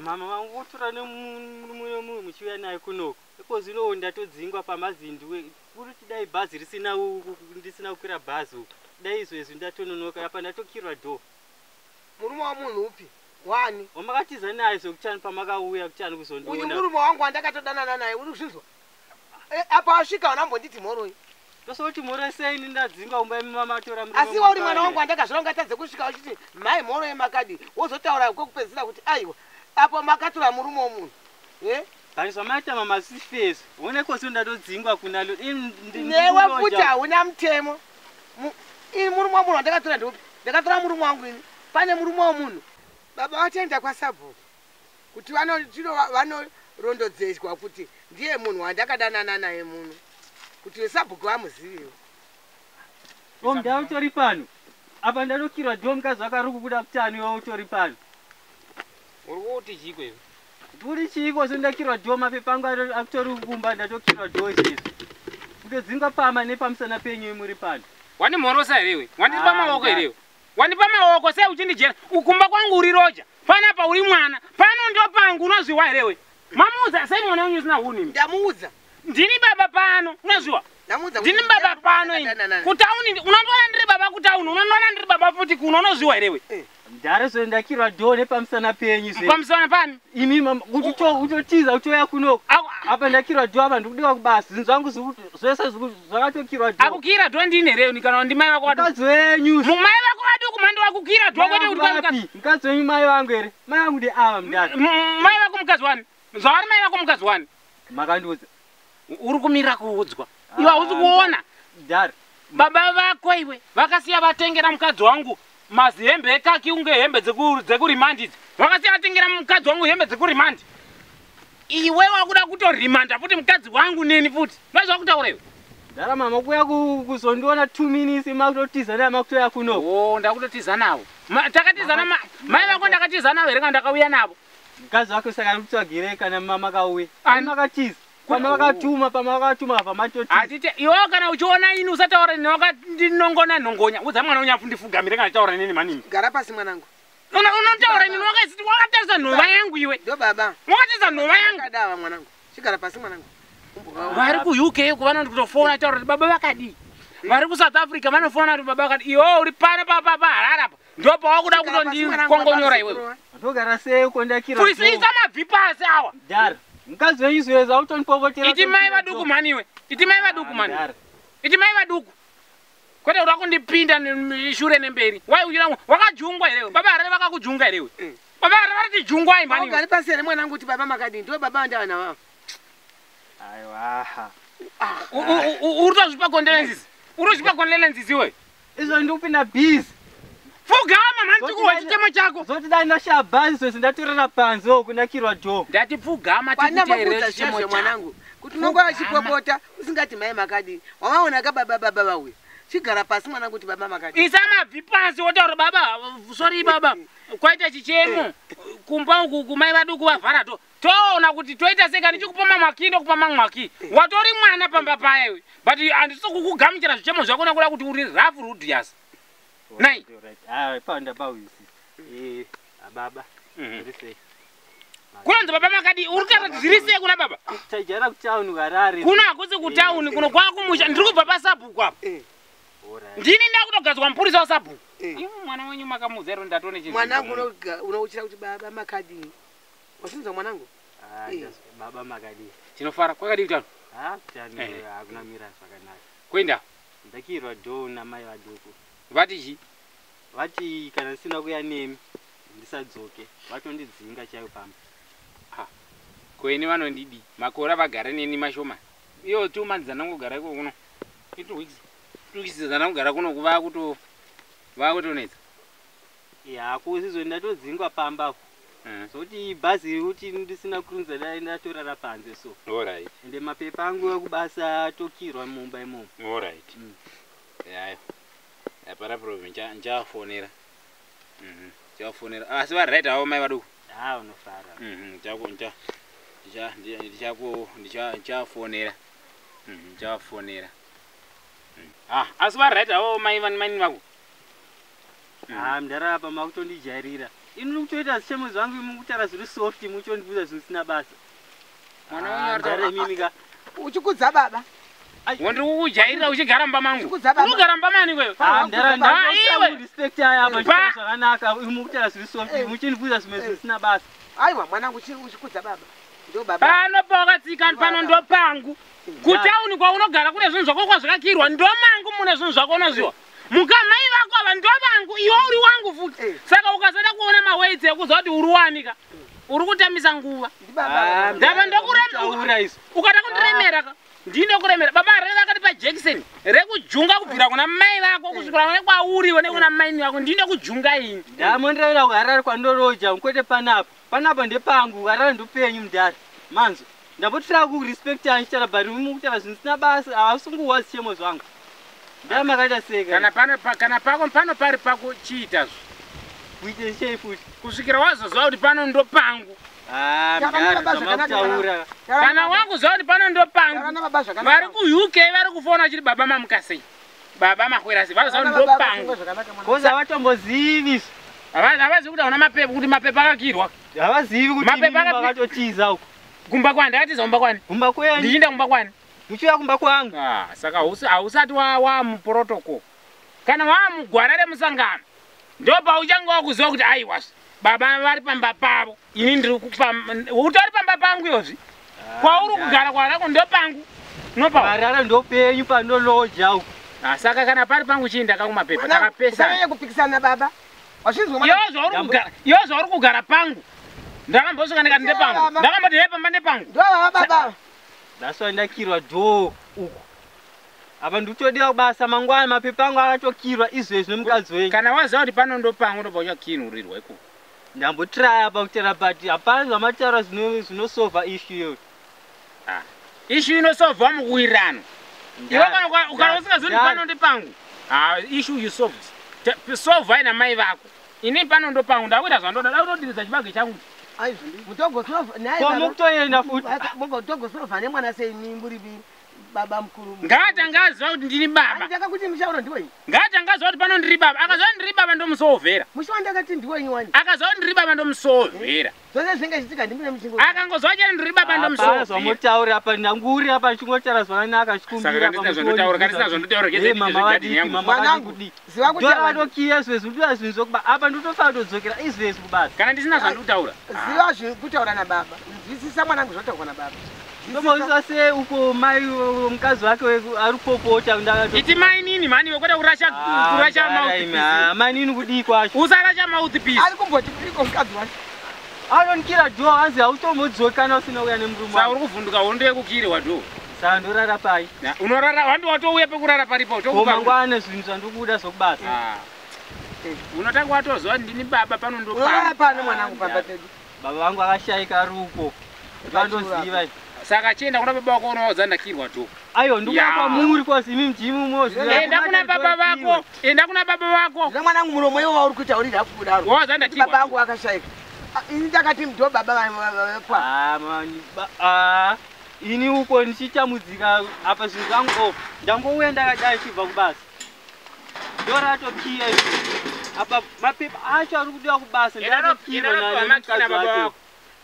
mama wangotora nemurume muchiuya naye kunoko because ino ndatodzingwa pamazindu kuri kudai bhazi ndisina kukwira bhazi uku dai izvezvi ndatononoka apa ndatokirwa dho. Murume wamunhu upi? Wani? Wamakatiza naye zvekuchani pamakauya kuchani kuzondiona. Uyu murume wangu wandakatodanana naye uri kuzvinzwa? Apa wasvika unambonditi mhoroi? Tosoti mhoro sei ini ndadzinga umba mama tora murume. Asi uri mwana wangu wandakazvirongatadze kusvika uchiti mai mhoro yemakadi wozotaura kwekupedzisira kuti aiwa apo makatora murume womunhu. Bani zvamaita mama sifesi unekosi ndatodzingwa kunalo newe futi hauna mutemo. Ini murume womunhu wandakatora ndopi? Ndakatora murume wangu ini pane murume womunhu. Baba vatenda kwasabhuku kuti vanorondodzeswa kuti ndiye munhu wandakadanana naye muno kuti sabhuku vamuziviwo. Ndau utori pano apa ndatokirwa dho mukazi wakari kubuda kutani iwe utori pano. Uri kuti chiko iwe? Uri chiko sondakirwa dho mapepa angu akutori kumba ndatokirwa dho izvezvi kutodzinga pama nepamusana penyu muri pano. Wandimhorosa here iwe? Wandipa maoko here iwe? Wandipa maoko sei uchindijera? Ukumba kwangu uri roja panapa uri mwana pano ndo pangu unozviwa here iwe? Mamuudza sei mwana wenyu usina huni? Ndamuudza ndini baba pano unozviwa? Ndini baba pano ini kutauni unondoona ndiri baba kutauni unondoona ndiri baba futi kuno unozviwa here iwe? Ndare zvendakirwa dho nepamusana penyu zve. Pamusana pani? Imi utotiza utoya kunoko. Apa ndakirwa dho apa ndikudiwa kubasa. Zvinhu zvangu zvese zvakatokirwa dho. Akukira dho ndine here ni kana ndimai vako wadu? Mukadzi wenyu. Mumai vako wadu kumando wakukira dho kwete uri pamukadzi. Mukadzi wenyu mai vangu here. Mai vangu ndi ava mudari. Mai vako mukadzi wani? Zvavari mai vako mukadzi wani? Makandiudza. Uri kumirira kuudzwa. Iwe hauzi kuona. Ndari. Baba vako iwe vakasiya vatengera mukadzi wangu mazihembe ekaki unge hembe dzekurimandi. Vakasiya vatengera mukadzi wangu hembe dzekurimandi. Iwe wakuda kutorimanda futi mukadzi wangu neni futi. Ndozva kutaura iwe. Ndara mama kuya kuzondiona 2 minutes makutotiza naye makutoya kunoko. Ndakutotiza nawo. Takatizana mai vako ndakatiza nawo here kana ndakauya navo. Mukadzi wako saka ndikutsvagirei kana mama kauya. Makatiza. Pamakatuma pamatotiza. Atite iwe kana uchiona ini usataura ndinongona nhongonya. Udza mwana unyafundifugamire kana taura neni manini. Gara pasi mwanangu. Unotaura nini wakati wakatarisa nhova yangu iwe? Ndo baba. Wakatarisa nhova yangu. Kadava mwanangu. Chigara pasi mwanangu. Vari ku UK kuvana kutofona taura kuti baba vakadi. Vari ku South Africa vanofona kuti baba vakadi. Iwe uri pano papa harara pa. Ndo pawakuda kutondikongonyora iwe. Ndogara sei uko ndakira. Kuisa mavhipasi awa. Ndari. Mukadzi wenyu zveza utonipopotera. Iti mai vaduku mani iwe. Iti mai vaduku mani. Iti mai vaduku. Kwete uri kundipinda shure nemberi. Wakajungwa here. Baba harare vakakujunga here iwe. Baba harare vari tijungwa imani. Ugari pasi here mwanangu kuti baba makadi ndo baba ndavana vavo. Aiwa. Uri kuzvipa kondolenzizi. Uri kuzvipa kondolenzizi iwe. Izvo ndikupinda busy. Pfugama mani tikuwa chitemo chako. Zoti dai ndashaya bhazi zvese ndatorera panze uku ndakirwa dho. Ndati pfugama tikuteerera chitemo chako. Mwanangu kuti unongo achipopota usingati mai makadi. Wamaona ka baba wawe. Chigara pasi mwanangu kuti baba makadi. Isa mabvi pasi wotaura baba. Sorry baba. Kwaita chichemo. Kumba uku kumai vaduku vavhara dho. Toona kuti toita seka ndichikupa mamaki ndokupa mamaki. Watori mwana pamba paya iwe. But handisi kukugamuchira zvichemo zvako nakuda kuti uri rough rudious. Nai. Panda bawisi. Baba. Rise. Kunonzi baba makadi uri kutaura zviri sei kuna baba? Tajara kutown Harare. Kuna hakusi kutown kuno kwakumusha ndiri kubva pasabhuku apa. Ndini ndakutogadzwa mupurisa wasabhuku. Iwe mwana wenyu makamuzero ndatone chinhu. Mwanangu unouchira kuti baba makadi. Wasinzwa mwanangu? Baba makadi. Chinofara kwakadi kutano? Kutano hakuna mira zvakanaka. Kwenda? Ndakirwa dho namai vaduku. Vati chi? Vati kana sina kuya nemi ndisadzoke. Vatondidzinga chaiyo pamba. Kweni vanondidi. Makora vagara neni mashoma. Iyo 2 months dzanongogara iko kuno. 2 weeks. 2 weeks dzanongogara kuno kuva kutonetsa. Hakusizo ndatodzingwa pamba. Zoti bhazi kuti ndisina kurunza dai ndatorara panze so. Alright. Ende mapepa angu ekubasa atokirwa mumba imomo. Alright. Yayo. Para province nchafonera. Chafonera. Asi va right hawo mai vaduku. Unofara. Ndichafonera. Ndichafonera. Asi va right hawo mai vani vako. Ndarapa makutondijairira. Inu kutoita zichemo zvangu mukutaura zviri soft muchondibvunza zvisina basa. Mwana Ndare mimi ka. Uchikudza baba. Wandiri kukujairira uchigara mumba mangu. Uchikudza baba. Unogara mumba mani iwewe? Ndare iwe. respect aya pa zvakanaka mukutaura zviri soft muchondibvunza zvimwe zvisina basa. Aiwa mwanangu uchikudza baba. Ndo baba. Pano pawakatsika pano ndo pangu. Kutauni kwaunogara kune zvinhu zvako kwazvakakirwa ndo mangu mune zvinhu zvako unoziva. Mukamai vako ava ndo vangu iwe uri wangu futi. Saka ukasada kuona maweights ekuziva kuti uri wanika. Uri kutambisa nguva. Ndava ndokuremera izvo. Ukada kundiremera ka. Ndinokuremera. Baba reva akati pa Jackson rekujunga kubvira kuna mai vako kusvikira kune kwauri nekuna mai vako ndinokujunga ini. Ndamonderera kuharare kwandoroja kwete panapa. Panapa ndepangu kuharare ndopenyu mudhari. Manzo. Ndambotira kurespect anchara bari mukutaura zvisina basa hausunguwa zichemo zvangu. Ndamakaita seka. Kana pako pano pari pako chiita zvo. Kuite sei futi. Kusvikira wazoziva kuti pano ndo pangu. Ndamataura. Kana wakuziva kuti pano ndo pangu. Vari ku-UK vari kufona vachiti baba mamukasei. Baba mahwerasi vanoziva kuti ndo pangu. Koza havatombozivi izvo. Havazivi kuti hauna mapepa kuti mapepa akakirwa. Havazivi kuti mapepa akatotiza uko. Kumba kwani ndakatiza kumba kwani? Kumba kwenyu. Ndichinda kumba kwani? Muchiuya kumba kwangu. Saka hausati wamuprotocol. Kana wamugwara remusangano ndo pauchange wakuziva kuti aiwa baba vari pamba pavo ini ndiri utori pamba pangu iyozvi kwauri kugara kwarako ndo pangu noparara ndo penyu panoloja uko. Saka kana pari pangu chii ndakakumapepa takapesana kupikisana baba. Iwo zvauri kugara pangu ndakambosvika ndikati ndepangu ndakamboti hei pamba ndepangu ndo baba. Ndaswa ndakirwa dhoo uko. Apa ndikutodiwa kubasa mangwana mapepa angu akatokirwa izvezvi nomukadzi wenyu. Kana waziva kuti pano ndo pangu ndobva uchakinurirwa iko. Ndambotraya pakutera but hapana zvamataura zvinosova issue iyoyo. Issue inosovwa mukuwirirano. Iwe kana usingazivi kuti pano ndi pangu. Issue you solved. Solve ina mai vako. Ini pano ndo pangu ndakuita zvandoda ndakutodiriza chibage changu. Mukutoenda futi. Mutogosorova nemwana sei mburibi baba mukuru. Ngatangaziva kuti ndiri baba. Ndakakuti mushauro ndiwe. Ngatangaziva kuti pano ndiri baba. Akaziva ndiri baba ndomusovhera. Mushauri ndakati ndiwe iwani. Akaziva ndiri baba ndomusovhera. Zvose zvingachitika ndimune muchingo. Akangoziva chete ndiri baba ndomusovhera. Zvamotaura apa ndanguri apa chingotaura zvakanaka chikumbira. Saka ndisina zvondotaura katisina zvondotaura kese gadini yangu. Mwanangu ziva kuti ndatokiya zvezvi ndira zvinhu zokuba apa ndotofana kutodzokera izvezvi kubasa. Kana ndisina zvandokutaura. Ziva zvekutaura nababa. Nzwisisa mwanangu zvotaurwa nababa. Ndomozisa sei uko mai mukadzi wake ari popota ndakato. Iti mai nini mani wekwenda kurasha mouthpiece. Mai nini kudii kwacho. Usarasha mouthpiece. Ari kumboti piko mukadzi wake. Anonikira dhoo hanzi hautombodzoki kana usina kuya nemurume. Saka uri kuvhunduka hondo yekukirwa dhoo. Saka ndorara pai. Unorara wando watouya pekurara paripo. Mangwana zvinhu zvandikuda zvokubasa. Unotanga watoziva kuti ndini baba pano ndo pano. Pano mwanangu baba tedu. Baba vangu akashayika ruko. Vandoziva. Saka chienda kuna baba wako unoudza ndakirwa dhoo. Ayo ndikupa muri kwasi imi mjimu mozi. Enda kuna baba vako. Enda kuna baba vako. Ndina mwanangu muromo iwo wauri kutaurira kudaro. Waudza ndakirwa. Baba vangu akashayika. Ini ndakati ndo baba kwa. Mani. Ini uko ndichichamudzika apa zvinhu zvangu ndangouya ndakadai chibva kubasa. Ndoratokiya apa mapepa acho ari kudiwa kubasa ndatokiwa namukadzi wake.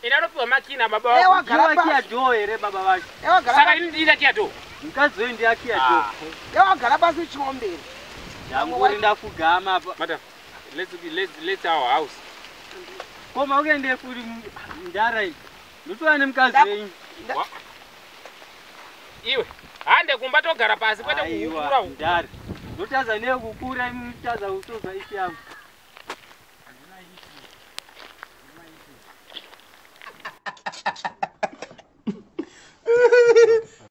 Inanopiwa makina baba wako. Ndiwakiya dhoo here baba vacho. Saka ini ndidakiya dhoo. Mukadzi weyu ndiyakiya dhoo. Yawagara pasi chiomberi. Ndangori ndafugama apa. Madam, let's our house. Koma ukaende kuri ndara iyi. Ndotova nemukadzi wenyu. Iwe, hande kumba togara pasi kwete kukura uku. Ndari. Ndotaza nekukura imutaza kutobva ishi yangu. Ha ha ha.